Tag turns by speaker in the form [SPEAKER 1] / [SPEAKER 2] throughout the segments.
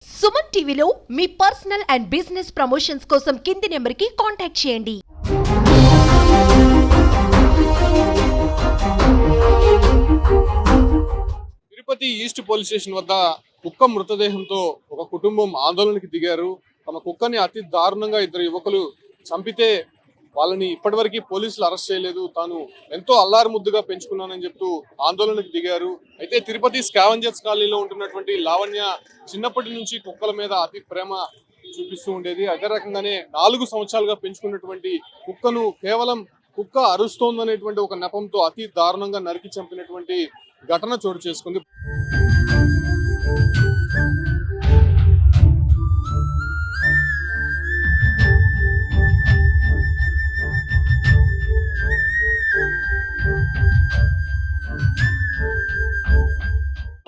[SPEAKER 1] సుమన్ టీవీలో మీ personal and business promotions కోసం కింది నెంబర్కి కాంటాక్ట్ చేయండి.
[SPEAKER 2] తిరుపతి ఈస్ట్ పోలీస్ స్టేషన్ వద్ద కుక్క మృతదేహంతో ఒక కుటుంబం ఆందోళనకి దిగారు. తమ కుక్కని అతి దారుణంగా ఇద్దరు యువకులు చంపితే వాళ్ళని ఇప్పటివరకు పోలీసులు అరెస్ట్ చేయలేదు, తాను ఎంతో అల్లారు ముద్దుగా పెంచుకున్నానని చెప్తూ ఆందోళనకు దిగారు. అయితే తిరుపతి స్కావెంజర్స్ కాలనీలో ఉంటున్నటువంటి లావణ్య చిన్నప్పటి నుంచి కుక్కల మీద అతి ప్రేమ చూపిస్తూ ఉండేది. అదే రకంగానే 4 సంవత్సరాలుగా పెంచుకున్నటువంటి కుక్కను కేవలం కుక్క అరుస్తోందనేటువంటి ఒక నెపంతో అతి దారుణంగా నరికి చంపినటువంటి ఘటన చోటు చేసుకుంది.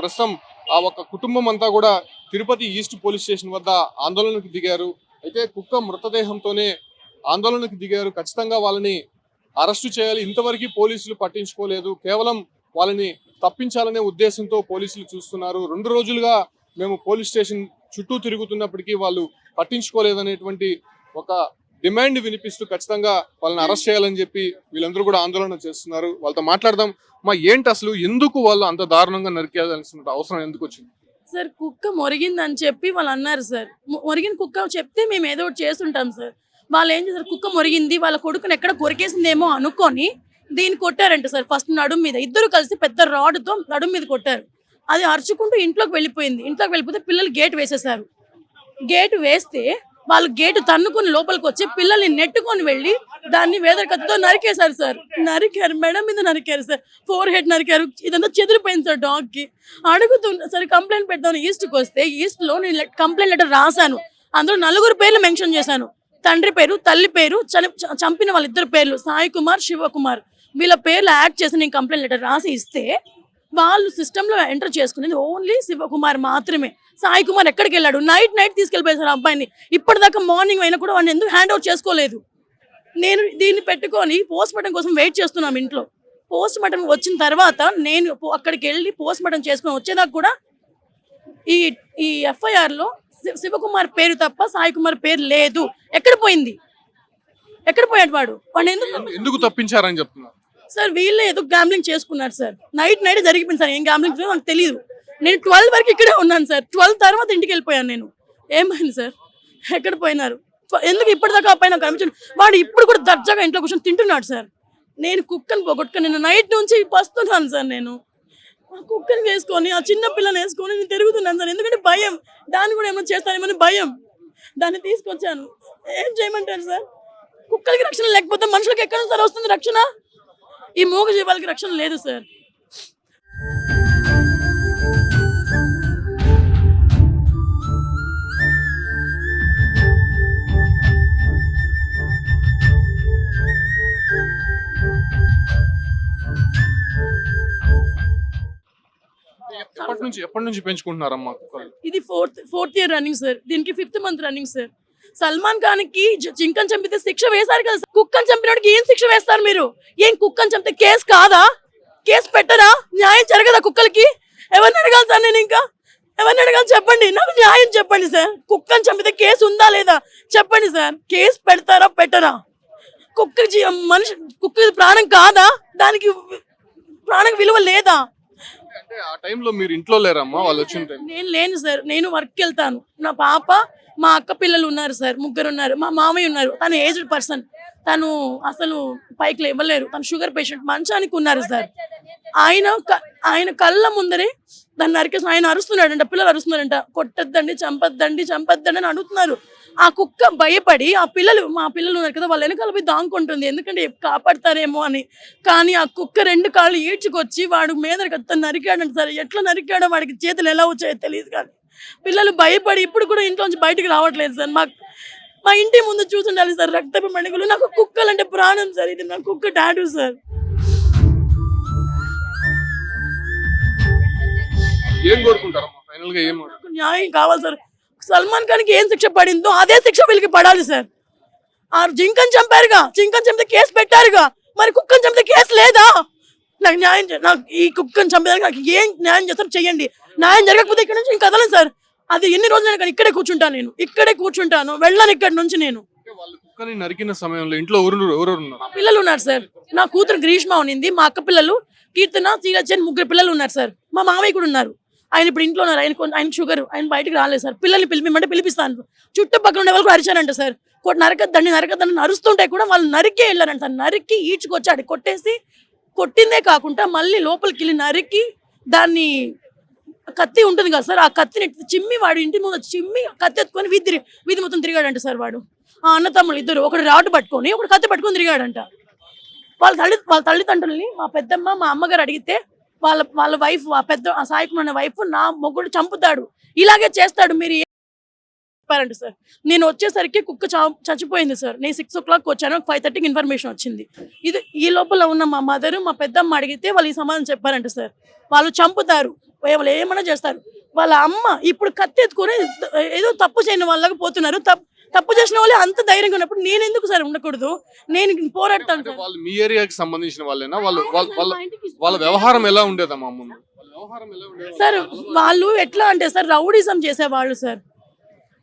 [SPEAKER 2] ప్రస్తుతం ఆ ఒక కుటుంబం అంతా కూడా తిరుపతి ఈస్ట్ పోలీస్ స్టేషన్ వద్ద ఆందోళనకు దిగారు. అయితే కుక్క మృతదేహంతోనే ఆందోళనకు దిగారు. ఖచ్చితంగా వాళ్ళని అరెస్టు చేయాలి, ఇంతవరకు పోలీసులు పట్టించుకోలేదు, కేవలం వాళ్ళని తప్పించాలనే ఉద్దేశంతో పోలీసులు చూస్తున్నారు. 2 రోజులుగా మేము పోలీస్ స్టేషన్ చుట్టూ తిరుగుతున్నప్పటికీ వాళ్ళు పట్టించుకోలేదనేటువంటి ఒక డిమాండ్ వినిపిస్తూ ఖచ్చితంగా వాళ్ళని అరెస్ట్ చేయాలని చెప్పి వీళ్ళందరూ కూడా ఆందోళన చేస్తున్నారు. వాళ్ళతో మాట్లాడదాం. మా ఏంటి అసలు ఎందుకు వాళ్ళు అంత దారుణంగా నరికేయాల్సిన అవసరం ఎందుకు వచ్చింది?
[SPEAKER 3] సార్ కుక్క మొరిగిందని చెప్పి వాళ్ళు అన్నారు సార్. మొరిగిన కుక్క చెప్తే మేము ఏదో ఒకటి చేస్తుంటాం సార్. వాళ్ళు ఏం చేశారు, కుక్క మొరిగింది వాళ్ళ కొడుకుని ఎక్కడ కొరికేసిందేమో అనుకొని దీన్ని కొట్టారంట సార్. ఫస్ట్ నడుము మీద ఇద్దరు కలిసి పెద్ద రాడ్తో నడుము మీద కొట్టారు. అది అరుచుకుంటూ ఇంట్లోకి వెళ్ళిపోయింది. ఇంట్లోకి వెళ్ళిపోతే పిల్లలు గేట్ వేసేసారు. గేట్ వేస్తే వాళ్ళు గేటు తన్నుకొని లోపలికి వచ్చి పిల్లల్ని నెట్టుకొని వెళ్ళి దాన్ని వేదకత్తుతో నరికేశారు సార్. నరికారు, మెడ మీద నరికారు సార్, ఫోర్ హెడ్ నరికారు. ఇదంతా చెదిరిపోయింది సార్. డాగ్కి అడుగుతున్నా సరే కంప్లైంట్ పెడతాను. ఈస్ట్కి వస్తే ఈస్ట్లో నేను కంప్లైంట్ లెటర్ రాశాను. అందులో 4 పేర్లు మెన్షన్ చేశాను. తండ్రి పేరు, తల్లి పేరు, చంపిన వాళ్ళిద్దరు పేర్లు సాయి కుమార్, శివకుమార్, వీళ్ళ పేర్లు యాడ్ చేసి నేను కంప్లైంట్ లెటర్ రాసి ఇస్తే వాళ్ళు సిస్టంలో ఎంటర్ చేసుకునేది ఓన్లీ శివకుమార్ మాత్రమే. సాయి కుమార్ ఎక్కడికి వెళ్ళాడు? నైట్ తీసుకెళ్ళిపోయారు అబ్బాయిని. ఇప్పటిదాకా మార్నింగ్ అయినా కూడా వాడిని ఎందుకు హ్యాండ్ అవుట్ చేసుకోలేదు? నేను దీన్ని పెట్టుకొని పోస్ట్ మార్టం కోసం వెయిట్ చేస్తున్నాం ఇంట్లో. పోస్ట్ మార్టం వచ్చిన తర్వాత నేను అక్కడికి వెళ్ళి పోస్ట్ మార్టం చేసుకొని వచ్చేదాకా కూడా ఈ ఎఫ్ఐఆర్లో శివకుమార్ పేరు తప్ప సాయి కుమార్ పేరు లేదు. ఎక్కడ పోయింది? ఎక్కడ పోయాడు వాడు? వాడు
[SPEAKER 2] ఎందుకు తప్పించారని చెప్తున్నారు
[SPEAKER 3] సార్. వీళ్ళే ఏదో గ్యాంబ్లింగ్ చేసుకున్నారు సార్. నైట్ జరిగిపోయింది సార్. ఏం గ్యాంబ్లింగ్ నాకు తెలియదు. నేను 12 వరకు ఇక్కడే ఉన్నాను సార్. 12 తర్వాత ఇంటికి వెళ్ళిపోయాను నేను. ఏమైంది సార్? ఎక్కడ పోయినారు? ఎందుకు ఇప్పటిదాకా ఆ పైన కనిపించాడు? వాడు ఇప్పుడు కూడా దర్జాగా ఇంట్లో కూర్చొని తింటున్నాడు సార్. నేను కుక్కని పోగొట్టుకొని నేను నైట్ నుంచి పస్తున్నాను సార్. నేను ఆ కుక్కని వేసుకొని ఆ చిన్న పిల్లని వేసుకొని నేను తిరుగుతున్నాను సార్. ఎందుకంటే భయం, దాన్ని కూడా ఏమైనా చేస్తానేమని భయం. దాన్ని తీసుకొచ్చాను. ఏం చేయమంటారు సార్? కుక్కలకి రక్షణ లేకపోతే మనుషులకి ఎక్కడ సార్ వస్తుంది రక్షణ? ఈ మూగ జీవాలకి రక్షణ లేదు సార్.
[SPEAKER 2] ఎప్పటి నుంచి పెంచుకుంటున్నారమ్మా కుక్కలు?
[SPEAKER 3] ఇది ఫోర్త్ ఇయర్ రన్నింగ్ సార్. దీనికి 5th month running sir. Salman Khan కి జింకను చంపితే శిక్ష వేశారు కదా సార్. కుక్కను చంపినోడికి ఏం శిక్ష వేస్తారు మీరు? ఏం కుక్కను చంపితే కేసు కాదా? కేసు పెట్టరా? న్యాయం జరగదా కుక్కలకి? ఎవరిని అడగాలి సార్? నేను ఇంకా ఎవరిని అడగాలి చెప్పండి, నాకు న్యాయం చెప్పండి సార్. కుక్కను చంపితే కేసు ఉందా లేదా చెప్పండి సార్. కేసు పెడతారా పెట్టరా? కుక్క ప్రాణం కాదా? దానికి ప్రాణం విలువ లేదా?
[SPEAKER 2] అంటే ఆ టైంలో మీరు ఇంట్లో లేరమ్మా? వాళ్ళు వచ్చిన టైం
[SPEAKER 3] నేను లేను సార్. నేను వర్క్కి వెళ్తాను. నా పాప, మా అక్క పిల్లలు ఉన్నారు సార్, 3 ఉన్నారు. మా మామయ్య ఉన్నారు, తను ఏజ్డ్ పర్సన్, తను అసలు పైకి లేవలేరు, తను షుగర్ పేషెంట్, మంచానికి ఉన్నారు సార్. ఆయన కళ్ళ ముందరే దాన్ని నరికేసి ఆయన అరుస్తున్నాడంట, పిల్లలు అరుస్తున్నారంట, కొట్టద్దండి, చంపద్దండి అని అడుగుతున్నారు. ఆ కుక్క భయపడి మా పిల్లలు ఉన్నారు కదా, వాళ్ళ వెనకాల పోయి దాంకుంటుంది, ఎందుకంటే కాపాడతారేమో అని. కానీ ఆ కుక్క 2 కాళ్ళు ఈడ్చుకొచ్చి వాడు మీద నరికాడంట సార్. ఎట్లా నరికాడో వాడికి చేతులు ఎలా వచ్చాయో తెలియదు. కానీ పిల్లలు భయపడి ఇప్పుడు కూడా ఇంట్లోంచి బయటకు రావట్లేదు సార్. మా ఇంటి ముందు చూసుండాలి సార్ రక్తపు మణికలు. నాకు కుక్కలంటే ప్రాణం సార్. ఇది నా కుక్క టాటూ సార్.
[SPEAKER 2] ఏం కోరుకుంటారమ్మా ఫైనల్ గా?
[SPEAKER 3] నాకు న్యాయం కావాలి సార్. సల్మాన్ ఖాన్కి ఏం శిక్ష పడిందో అదే శిక్ష వీళ్ళకి పడాలి సార్. ఆ జింకను చంపారుగా, జింకను చంపితే కేసు పెట్టారుగా, మరి కుక్కను చంపితే కేసు లేదా? నాకు న్యాయం నాకు ఈ కుక్కను చంపేదానికి నాకు ఏం న్యాయం చేస్తారు చెయ్యండి. న్యాయం జరగకపోతే ఇక్కడ నుంచి కదలను సార్. అది ఎన్ని రోజులైనా కానీ ఇక్కడే కూర్చుంటాను, నేను ఇక్కడే కూర్చుంటాను, వెళ్ళాను ఇక్కడి నుంచి నేను.
[SPEAKER 2] అంటే వాళ్ళు కుక్కని నరికిన సమయంలో ఇంట్లో ఎవరెవరు ఉన్నారు?
[SPEAKER 3] మా పిల్లలు ఉన్నారు సార్, నా కూతురు గ్రీష్మ ఉన్నింది, మా అక్క పిల్లలు కీర్తన, శ్రీరజ్ అని 3 పిల్లలు ఉన్నారు సార్. మా మామయ్య కూడా ఉన్నారు, ఆయన ఇప్పుడు ఇంట్లో ఉన్నారు, ఆయన షుగర్, ఆయన బయటకు రాలేదు సార్. పిల్లల్ని పిలిపిమంటే పిలిపిస్తాను, చుట్టుపక్కల ఉండే వాళ్ళకి అరిచానంట సార్, నరకద్దని అరుస్తుంటే కూడా వాళ్ళు నరికే వెళ్ళారంట సార్. నరికి ఈడ్చుకొచ్చాడు, కొట్టిందే కాకుండా మళ్ళీ లోపలికి వెళ్ళి నరికి దాన్ని కత్తి ఉంటుంది కదా సార్, ఆ కత్తిని చిమ్మి వాడు ఇంటి ముందు చిమ్మి కత్తి ఎత్తుకొని వీధి మొత్తం తిరిగాడంట సార్. వాడు ఆ అన్న తమ్ముళ్ళు ఇద్దరు, ఒకడు రాటు పట్టుకొని ఒకడు కత్తి పట్టుకొని తిరిగాడంట. వాళ్ళ తల్లిదండ్రుల్ని మా పెద్దమ్మ మా అమ్మగారు అడిగితే వాళ్ళ వైఫ్, ఆ సాయికుమార్ అనే వైఫ్, నా మొగ్గుడు చంపుతాడు, ఇలాగే చేస్తాడు మీరు చెప్పారంట సార్. నేను వచ్చేసరికి కుక్క చచ్చిపోయింది సార్. నేను 6 o'clock వచ్చాను, 5:30కి ఇన్ఫర్మేషన్ వచ్చింది. ఈ లోపల ఉన్న మా మదర్ మా పెద్దమ్మ అడిగితే వాళ్ళు ఈ సమాధానం చెప్పారంట సార్. వాళ్ళు చంపుతారు, వాళ్ళు ఏమైనా చేస్తారు. వాళ్ళ అమ్మ ఇప్పుడు కత్తి ఎత్తుకొని ఏదో తప్పు చేయని వాళ్ళకి పోతున్నారు. తప్పు చేసిన వాళ్ళే అంత ధైర్యంగా ఉన్నప్పుడు నేను ఎందుకు సార్ ఉండకూడదు? నేను పోరాడతాను సార్.
[SPEAKER 2] వాళ్ళు మీ ఏరియాకి సంబంధించిన వాళ్ళేనా? వాళ్ళ వ్యవహారం ఎలా ఉండేదమ్మా ముందు?
[SPEAKER 3] సార్ వాళ్ళు ఎట్లా అంటే సార్, రౌడీజం చేసేవాళ్ళు సార్.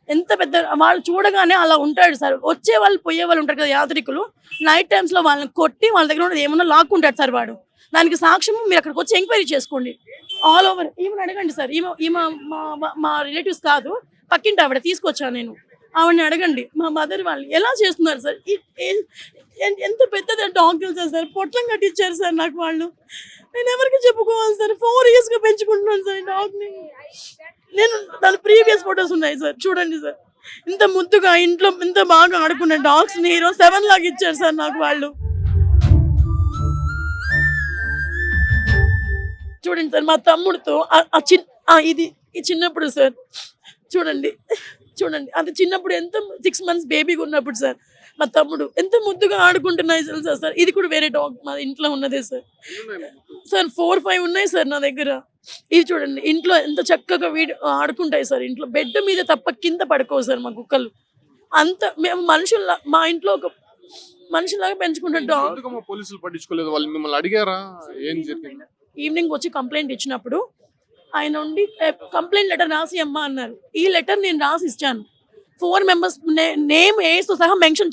[SPEAKER 3] ఎంత పెద్ద వాళ్ళు చూడగానే అలా ఉంటాడు సార్. వచ్చే వాళ్ళు పోయే వాళ్ళు ఉంటారు కదా యాత్రికులు, నైట్ టైమ్స్ లో వాళ్ళని కొట్టి వాళ్ళ దగ్గర ఉన్నది ఏమన్నా లాక్కుంటాడు సార్ వాడు. దానికి సాక్ష్యం మీరు అక్కడికి వచ్చి ఎంక్వైరీ చేసుకోండి, ఆల్ ఓవర్. ఈమెను అడగండి సార్, ఈమె మా రిలేటివ్స్ కాదు, పక్కింటి ఆవిడ తీసుకొచ్చాను నేను, ఆవిడని అడగండి. మా మదర్ వాళ్ళు ఎలా చేస్తున్నారు సార్? ఎంత పెద్దది డాగ్ తెలుసా సార్, పొట్లం కట్టించారు సార్ నాకు వాళ్ళు. నేను ఎవరికి చెప్పుకోవాలి సార్? 4 years గా పెంచుకుంటున్నాను సార్ డాగ్ని. నేను దాని ప్రీవియస్ ఫొటోస్ ఉన్నాయి సార్, చూడండి సార్. ఇంత ముద్దుగా ఇంట్లో ఇంత బాగా ఆడుకునే డాగ్స్ ని 7 లాగా ఇచ్చారు సార్ నాకు వాళ్ళు. చూడండి సార్, మా తమ్ముడితో ఇది చిన్నప్పుడు సార్, చూడండి అది చిన్నప్పుడు ఎంత 6 months బేబీగా ఉన్నప్పుడు సార్, మా తమ్ముడు ఎంత ముద్దుగా ఆడుకుంటున్నాయి తెలుసా సార్. ఇది కూడా వేరే డాగ్ మా ఇంట్లో ఉన్నదే సార్. 4-5 ఉన్నాయి సార్ నా దగ్గర. ఇవి చూడండి, ఇంట్లో ఎంత చక్కగా ఆడుకుంటాయి సార్. ఇంట్లో బెడ్ మీద తప్ప కింద పడుకోవు సార్ మా కుక్కలు. అంత మేము మా ఇంట్లో ఒక మనుషులాగా పెంచుకుంటాం డాగ్.
[SPEAKER 2] పోలీసులు పట్టించుకోలేదు, వాళ్ళు మిమ్మల్ని అడిగారా ఏం జరిగింది?
[SPEAKER 3] ఈవినింగ్ వచ్చి కంప్లైంట్ ఇచ్చినప్పుడు ఆయన ఉండి కంప్లైంట్ లెటర్ రాసి అమ్మా అన్నారు. ఈ లెటర్ నేను రాసి ఇచ్చాను, 4 members నేమ్ ఏజ్తో సహా మెన్షన్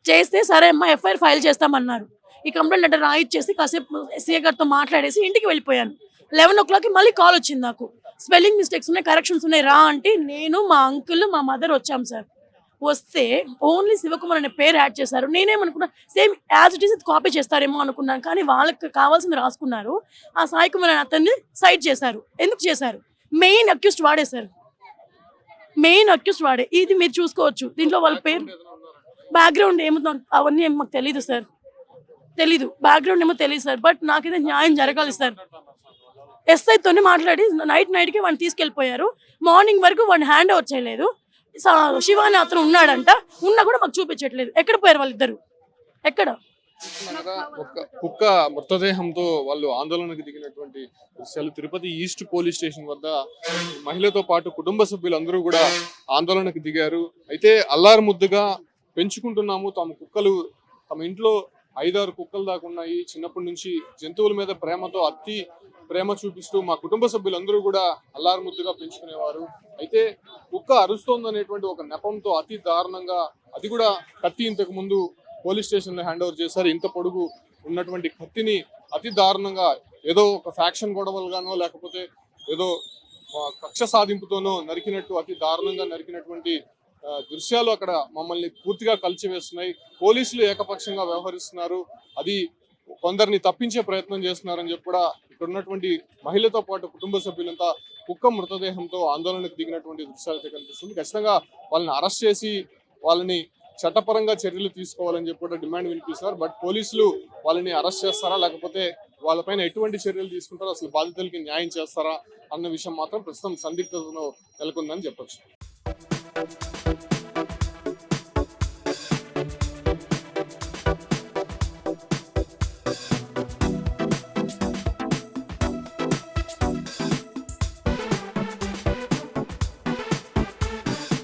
[SPEAKER 3] చేస్తే సరే అమ్మా FIR ఫైల్ చేస్తామన్నారు. ఈ కంప్లైంట్ లెటర్ రాయిచ్చేసి కాసేపు SI గారితో మాట్లాడేసి ఇంటికి వెళ్ళిపోయాను. 11 o'clock మళ్ళీ కాల్ వచ్చింది నాకు, స్పెల్లింగ్ మిస్టేక్స్ ఉన్నాయి, కరెక్షన్స్ ఉన్నాయి రా అంటే, నేను మా అంకుల్ మా మదర్ వచ్చాం సార్. వస్తే ఓన్లీ శివకుమార్ అనే పేరు యాడ్ చేశారు. నేనేమనుకున్నా same as it is copy చేస్తారేమో అనుకున్నాను, కానీ వాళ్ళకి కావాల్సింది రాసుకున్నారు. ఆ సాయి కుమార్ అనే అతన్ని సైడ్ చేశారు. ఎందుకు చేశారు? మెయిన్ అక్యూస్డ్ వాడే సార్, మెయిన్ అక్యూస్డ్ వాడే. ఇది మీరు చూసుకోవచ్చు దీంట్లో వాళ్ళ పేరు, బ్యాక్గ్రౌండ్ ఏమో అవన్నీ ఏమో మాకు తెలీదు సార్, బ్యాక్గ్రౌండ్ ఏమో తెలియదు సార్. బట్ నాకైతే న్యాయం జరగాలి సార్. SIతోనే మాట్లాడి నైట్కి వాడిని తీసుకెళ్ళిపోయారు. మార్నింగ్ వరకు వాడిని హ్యాండ్ ఓవర్ చేయలేదు. శివ అనే అతను ఉన్నాడంట, ఉన్నా కూడా మాకు చూపించట్లేదు. ఎక్కడ పోయారు వాళ్ళిద్దరు? ఎక్కడ?
[SPEAKER 2] ఒక కుక్క మృతదేహంతో వాళ్ళు ఆందోళనకు దిగినటువంటి దృశ్యాలు తిరుపతి ఈస్ట్ పోలీస్ స్టేషన్ వద్ద మహిళతో పాటు కుటుంబ సభ్యులందరూ కూడా ఆందోళనకు దిగారు. అయితే అల్లారు ముద్దుగా పెంచుకుంటున్నాము, తమ ఇంట్లో 5-6 కుక్కలు దాకా ఉన్నాయి. చిన్నప్పటి నుంచి జంతువుల మీద ప్రేమ చూపిస్తూ మా కుటుంబ సభ్యులందరూ కూడా అల్లారు ముద్దుగా పెంచుకునేవారు. అయితే కుక్క అరుస్తోందనేటువంటి ఒక నెపంతో అతి దారుణంగా, అది కూడా కత్తి ఇంతకు ముందు పోలీస్ స్టేషన్ లో హ్యాండ్ ఓవర్ చేశారు. ఇంత పొడుగు ఉన్నటువంటి కత్తిని అతి దారుణంగా ఏదో ఒక ఫ్యాక్షన్ గొడవలుగానో లేకపోతే ఏదో కక్ష సాధింపుతోనో నరికినట్టు అతి దారుణంగా నరికినటువంటి దృశ్యాలు అక్కడ మమ్మల్ని పూర్తిగా కలిచివేస్తున్నాయి. పోలీసులు ఏకపక్షంగా వ్యవహరిస్తున్నారు, అది కొందరిని తప్పించే ప్రయత్నం చేస్తున్నారని చెప్పి కూడా ఇక్కడ ఉన్నటువంటి మహిళతో పాటు కుటుంబ సభ్యులంతా కుక్క మృతదేహంతో ఆందోళనకు దిగినటువంటి దృశ్యాలు అయితే కనిపిస్తుంది. ఖచ్చితంగా వాళ్ళని అరెస్ట్ చేసి వాళ్ళని చట్టపరంగా చర్యలు తీసుకోవాలని చెప్పి కూడా డిమాండ్ వినిపిస్తున్నారు. బట్ పోలీసులు వాళ్ళని అరెస్ట్ చేస్తారా లేకపోతే వాళ్ళపైన ఎటువంటి చర్యలు తీసుకుంటారో, అసలు బాధితులకి న్యాయం చేస్తారా అన్న విషయం మాత్రం ప్రస్తుతం సందిగ్ధతలో నెలకొందని చెప్పొచ్చు.